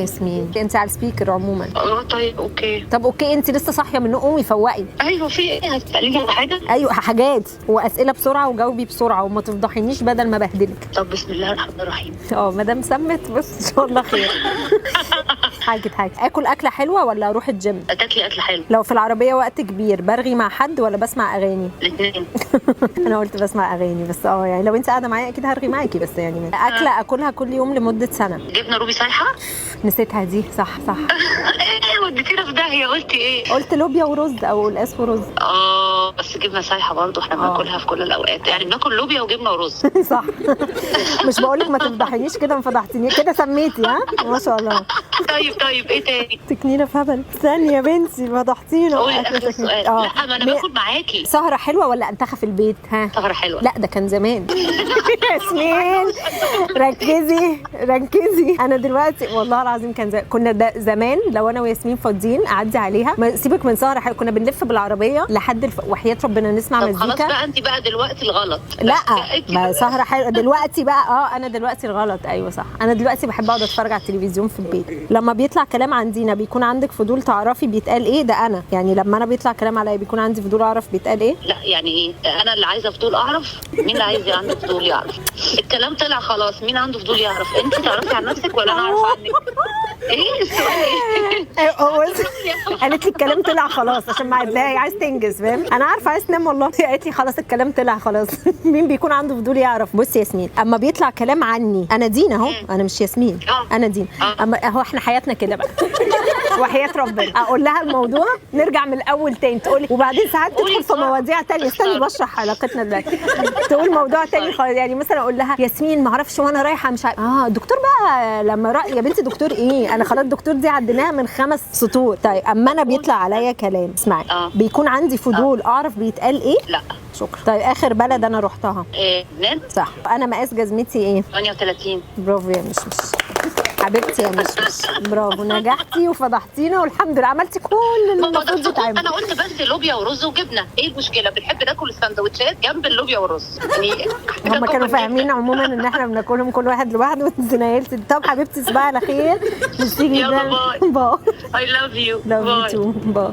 ياسمين انت على السبيكر عموما. طيب اوكي. طب اوكي انت لسه صاحيه من النوم، قومي فوقي. ايوه في ايه؟ هتساليني على حاجه؟ ايوه حاجات واسئله بسرعه وجاوبي بسرعه وما تفضحينيش بدل ما بهدلك. طب بسم الله الرحمن الرحيم. مدام سمت بس ان شاء الله خير. حاجه اكل اكله حلوه ولا اروح الجيم؟ تاكلي اكل حلو. لو في العربيه وقت كبير برغي مع حد ولا بسمع اغاني؟ الاثنين. انا قلت بسمع اغاني بس يعني لو انت قاعده معايا اكيد هرغي معاكي، بس يعني اكله اكلها كل يوم لمده سنه. جبنه روبي سايحه. نسيتها دي. صح ايه وديتينا في داهيه. قلتي ايه؟ قلت لوبيا ورز او قلقاس ورز. بس جبنه سايحه برضه احنا بناكلها في كل الاوقات، يعني بناكل لوبيا وجبنه ورز. صح. مش بقولك ما تفضحينيش كده، ما فضحتنيش كده سميتي. ما شاء الله. طيب ايه تاني؟ تكنينه في هبل. ثانيه يا بنتي فضحتينا. قولي اخر سؤال. لا ما انا باكل معاكي. سهره حلوه ولا انتخى في البيت؟ سهره حلوه. لا ده كان زمان. ياسمين ركزي. انا دلوقتي والله العظيم كان كنا زمان لو انا وياسمين فاضيين اعدي عليها، سيبك من سهره حلوه، كنا بنلف بالعربيه لحد وحياه ربنا نسمع مزيكا. خلاص بقى انت بقى دلوقتي الغلط. لا ما سهره حلوه دلوقتي بقى. انا دلوقتي الغلط. ايوه صح. انا دلوقتي بحب اقعد اتفرج على التلفزيون في البيت. لما بيطلع كلام عن دينا بيكون عندك فضول تعرفي بيتقال ايه؟ ده انا يعني لما انا بيطلع كلام عليا بيكون عندي فضول اعرف بيتقال ايه. لا يعني ايه؟ انا اللي عايزه فضول اعرف. مين اللي عايز عنده فضول يعرف؟ الكلام طلع خلاص، مين عنده فضول يعرف؟ انت تعرفي عن نفسك ولا انا اعرف عنك؟ ايه السؤال؟ قالت لي الكلام طلع خلاص عشان ما عدلاها، هي عايز تنجز فاهم. انا عارفه عايز تنام والله. قالت لي خلاص الكلام طلع خلاص. مين بيكون عنده فضول يعرف؟ بصي ياسمين، اما بيطلع كلام عني انا دينا اهو، انا مش ياسمين انا دينا. اما اهو احنا حياتنا كده بقى. وحياه ربنا اقول لها الموضوع نرجع من الاول تاني تقولي، وبعدين ساعات تدخل في مواضيع تانية. استني بشرح علاقتنا دلوقتي. تقول موضوع تاني خالص. يعني مثلا اقول لها ياسمين ما اعرفش وانا رايحه مش الدكتور بقى لما يا بنتي دكتور ايه؟ انا خلاص الدكتور دي عديناها من 5 سطور. طيب اما انا بيطلع عليا كلام اسمعي بيكون عندي فضول اعرف بيتقال ايه؟ لا. شكرا. طيب اخر بلد انا رحتها لبنان. صح. انا مقاس جزمتي ايه؟ 38. برافو يا مش حبيبتي يا مش برافو، نجحتي وفضحتينا والحمد لله عملتي كل اللي المفروض يتعمل. انا قلت بس لوبيا ورز وجبنه، ايه المشكله؟ بنحب ناكل السندوتشات جنب اللوبيا والرز يعني. هم كانوا فاهمين عموما ان احنا بناكلهم كل واحد لوحده وزنايلتي. طب حبيبتي تصبحي على خير. يلا باي. باي. I love you. Love you too. باي.